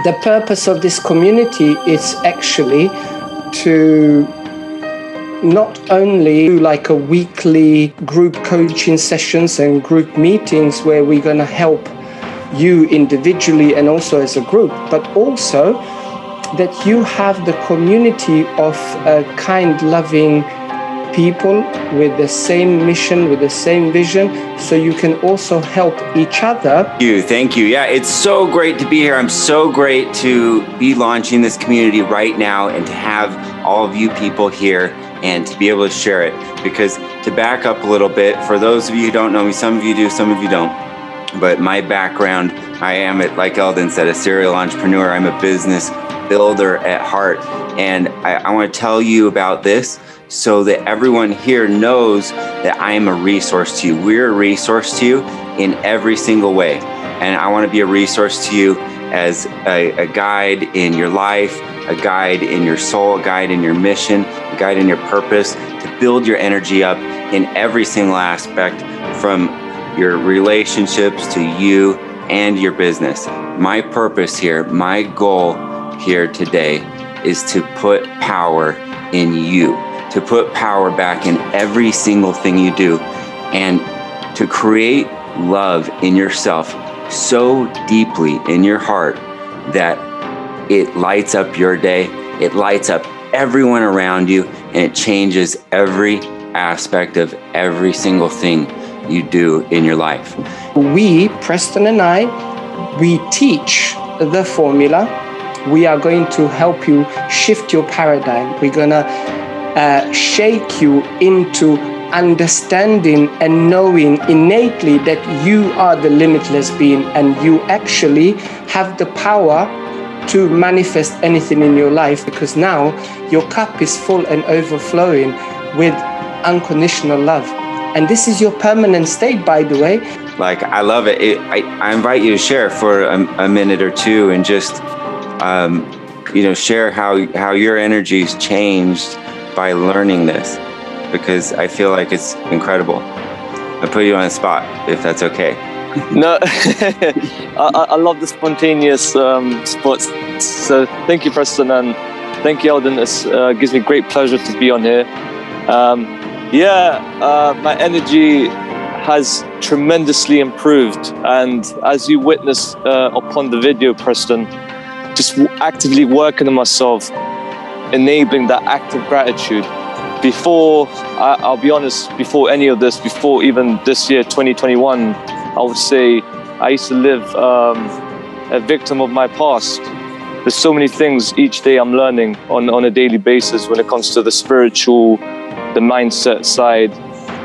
The purpose of this community is actually to not only do like a weekly group coaching sessions and group meetings where we're going to help you individually and also as a group, but also that you have the community of kind, loving people with the same mission, with the same vision, so you can also help each other. Thank you. Yeah, it's so great to be here. I'm so great to be launching this community right now and to have all of you people here and to be able to share it. Because to back up a little bit, for those of you who don't know me, some of you do, some of you don't, but my background, I am, like Eldon said, a serial entrepreneur. I'm a business builder at heart. And I want to tell you about this so that everyone here knows that I am a resource to you. We're a resource to you in every single way. And I want to be a resource to you as a guide in your life, a guide in your soul, a guide in your mission, a guide in your purpose, to build your energy up in every single aspect, from your relationships to you and your business. My purpose here, my goal here today is to put power in you, to put power back in every single thing you do, and to create love in yourself so deeply in your heart that it lights up your day, it lights up everyone around you, and it changes every aspect of every single thing you do in your life. We, Preston and I, we teach the formula. We are going to help you shift your paradigm. We're going to shake you into understanding and knowing innately that you are the limitless being and you actually have the power to manifest anything in your life, because now your cup is full and overflowing with unconditional love. And this is your permanent state, by the way. Like, I love it. I invite you to share for a minute or two and just, share how your energy's changed by learning this, because I feel like it's incredible. I put you on the spot, if that's okay. No, I love the spontaneous spots. So thank you, Preston, and thank you, Eldon. It gives me great pleasure to be on here. My energy has tremendously improved, and as you witnessed upon the video, Preston, just actively working on myself, enabling that act of gratitude. Before, I'll be honest, before any of this, before even this year, 2021, I would say I used to live a victim of my past. There's so many things each day I'm learning on a daily basis when it comes to the spiritual, the mindset side,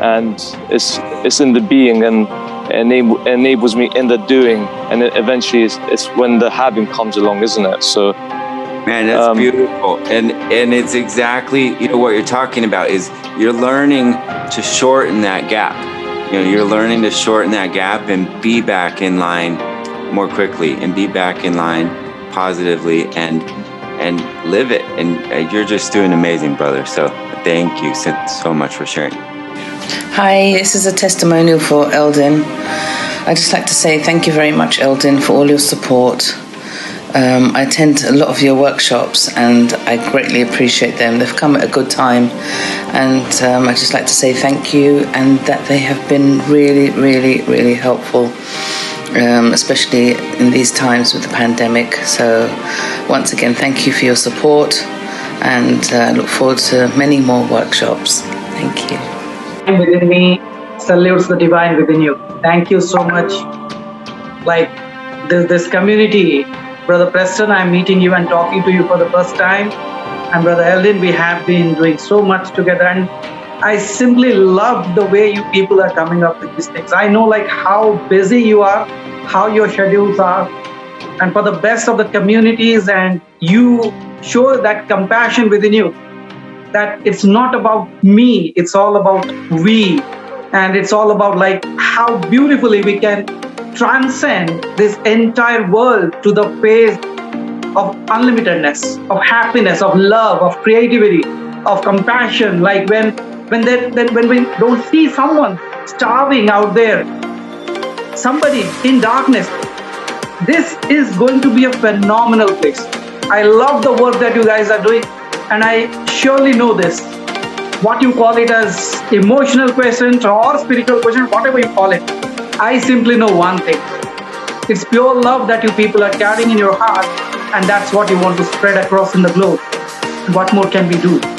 and it's in the being and enables me in the doing, and eventually it's when the having comes along, isn't it? So, man, that's beautiful, and it's exactly what you're talking about. Is you're learning to shorten that gap. You're learning to shorten that gap and be back in line more quickly, and be back in line positively, and live it. And you're just doing amazing, brother. So thank you so much for sharing. Hi, this is a testimonial for Eldon. I'd just like to say thank you very much, Eldon, for all your support. I attend a lot of your workshops and I greatly appreciate them. They've come at a good time, and I'd just like to say thank you, and that they have been really, really, really helpful, especially in these times with the pandemic. So once again, thank you for your support, and I look forward to many more workshops. Thank you. Within me salutes the divine within you. Thank you so much. Like this community, Brother Preston, I'm meeting you and talking to you for the first time. And Brother Eldon, we have been doing so much together. And I simply love the way you people are coming up with these things. I know like how busy you are, how your schedules are, and for the best of the communities, and you show that compassion within you, that it's not about me, it's all about we. And it's all about like how beautifully we can transcend this entire world to the phase of unlimitedness, of happiness, of love, of creativity, of compassion. Like when we don't see someone starving out there, somebody in darkness, This is going to be a phenomenal place. I love the work that you guys are doing, and I surely know this. What you call it as emotional quotient or spiritual quotient, whatever you call it, I simply know one thing. It's pure love that you people are carrying in your heart, and that's what you want to spread across in the globe. What more can we do?